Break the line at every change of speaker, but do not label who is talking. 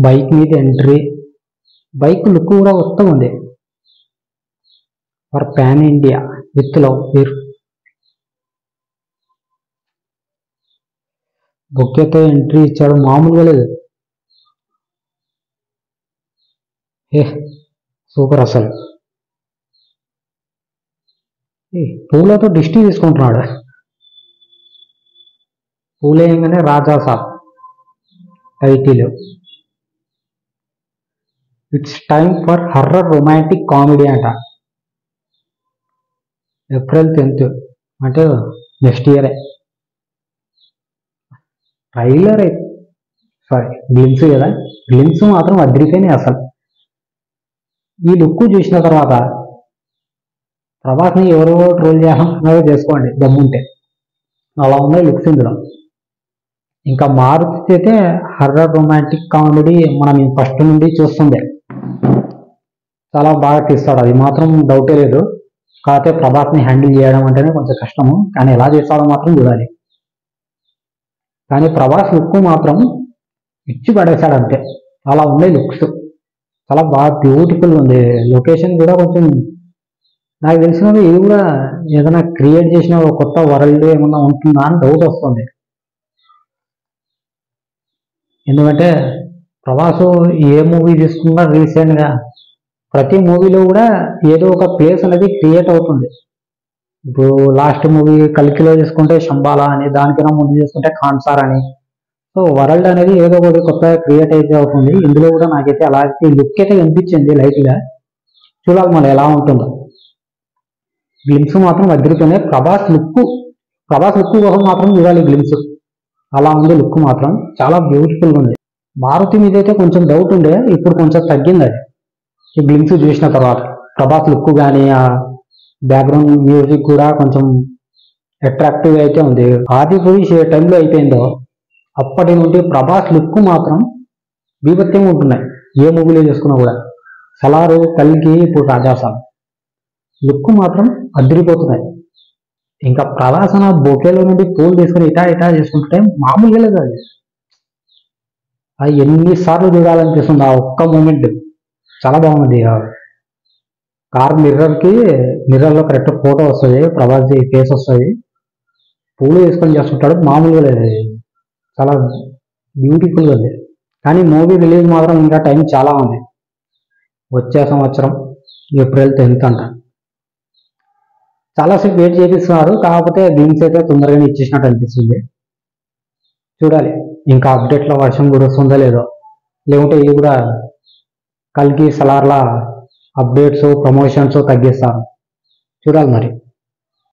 Bike మీద entry, bike look కూడా కొత్తగా ఉంది. For pan India with love fear, బొక్కేతో ఎంట్రీ ఇచ్చాడు, మామూలుగా లేదు. ఏ సూపర్ అసలు. పూలతో దిష్టి తీసుకుంటున్నాడు. పూలేయంగానే Raja Saab title. It's time for horror romantic comedy అంట. April 10th అంటే నెక్స్ట్ ఇయరే. ట్రైలర్ సారీ గ్లిమ్స్ కదా, గ్లిమ్స్ మాత్రం అదిరిపోయినాయి అసలు. ఈ లుక్ చూసిన తర్వాత ప్రభాస్ని ఎవరో ట్రోల్ చేయాలనుకున్నారో చేసుకోండి దమ్ముంటే, అలా ఉన్నాయి లుక్స్ ఇందులో. ఇంకా మారుతి అయితే హర్రర్ రొమాంటిక్ కామెడీ మనం ఫస్ట్ నుండి చూస్తుండే, చాలా బాగా తీస్తాడు, అది మాత్రం డౌటే లేదు. కాకపోతే ప్రభాస్ని హ్యాండిల్ చేయడం అంటేనే కొంచెం కష్టము, కానీ ఎలా చేస్తాడో మాత్రం చూడాలి. కానీ ప్రభాస్ లుక్ మాత్రం ఇచ్చి పడేశాడు అంతే, అలా ఉండే లుక్స్. చాలా బాగా బ్యూటిఫుల్ ఉంది. లొకేషన్ కూడా కొంచెం నాకు తెలిసినది, ఇది కూడా ఏదైనా క్రియేట్ చేసిన ఒక కొత్త వరల్డ్ ఏమన్నా ఉంటుందా అని డౌట్ వస్తుంది. ఎందుకంటే ప్రభాస్ ఏ మూవీ తీసుకున్నా రీసెంట్గా ప్రతి మూవీలో కూడా ఏదో ఒక ప్లేస్ అనేది క్రియేట్ అవుతుంది. ఇప్పుడు లాస్ట్ మూవీ కల్కిలో తీసుకుంటే శంబాలా అని, దానికైనా ముందు చేసుకుంటే ఖాన్సార్ అని. సో వరల్డ్ అనేది ఏదో ఒకటి కొత్తగా క్రియేట్ అయితే అవుతుంది. ఇందులో కూడా నాకైతే అలాంటి లుక్ అయితే కనిపించింది లైట్గా. చూడాలి మళ్ళీ ఎలా ఉంటుందో. గ్లిమ్స్ మాత్రం అదిరిపోయినాయి. ప్రభాస్ లుక్ కోసం మాత్రం చూడాలి గ్లిమ్స్, అలా ఉంది లుక్ మాత్రం, చాలా బ్యూటిఫుల్గా ఉంది. మారుతి మీద అయితే కొంచెం డౌట్ ఉండే, ఇప్పుడు కొంచెం తగ్గింది అది ఈ గ్లిమ్స్ చూసిన తర్వాత. ప్రభాస్ లుక్ కానీ ఆ బ్యాక్గ్రౌండ్ మ్యూజిక్ కూడా కొంచెం అట్రాక్టివ్ అయితే ఉంది. ఆదిపురుష్ ఏ టైంలో అయిపోయిందో అప్పటి నుండి ప్రభాస్ లుక్ మాత్రం బీభత్యంగా ఉంటున్నాయి, ఏ మూవీలో చేసుకున్నా కూడా. సలారు, కల్కి, ఇప్పుడు రాజాసాబ్ లుక్ మాత్రం అదిరిపోతున్నాయి. ఇంకా ప్రవాసన బొకేలో నుండి పూలు తీసుకుని ఇటా చేసుకుంటుంటే మామూలుగా లేదు అది. అది ఎన్నిసార్లు చూడాలనిపిస్తుంది ఆ ఒక్క మూమెంట్, చాలా బాగుంది. కార్ మిర్రర్లో కరెక్ట్ ఫోటో వస్తుంది, ప్రభాస్ ఫేస్ వస్తుంది, పూలు వేసుకొని చేస్తుంటాడు, మామూలుగా లేదు. చాలా బ్యూటిఫుల్గా ఉంది. కానీ మూవీ రిలీజ్ మాత్రం ఇంకా టైం చాలా ఉంది, వచ్చే సంవత్సరం April 10th అంట. చాలాసేపు వెయిట్ చేపిస్తున్నారు, కాకపోతే గ్లిమ్స్ అయితే తొందరగానే ఇచ్చేసినట్టు అనిపిస్తుంది. చూడాలి ఇంకా అప్డేట్లో వర్షం కూడా వస్తుందో లేదో, లేకుంటే ఇది కూడా కల్కి సలార్లా అప్డేట్స్ ప్రమోషన్స్ తగ్గిస్తారు. చూడాలి మరి.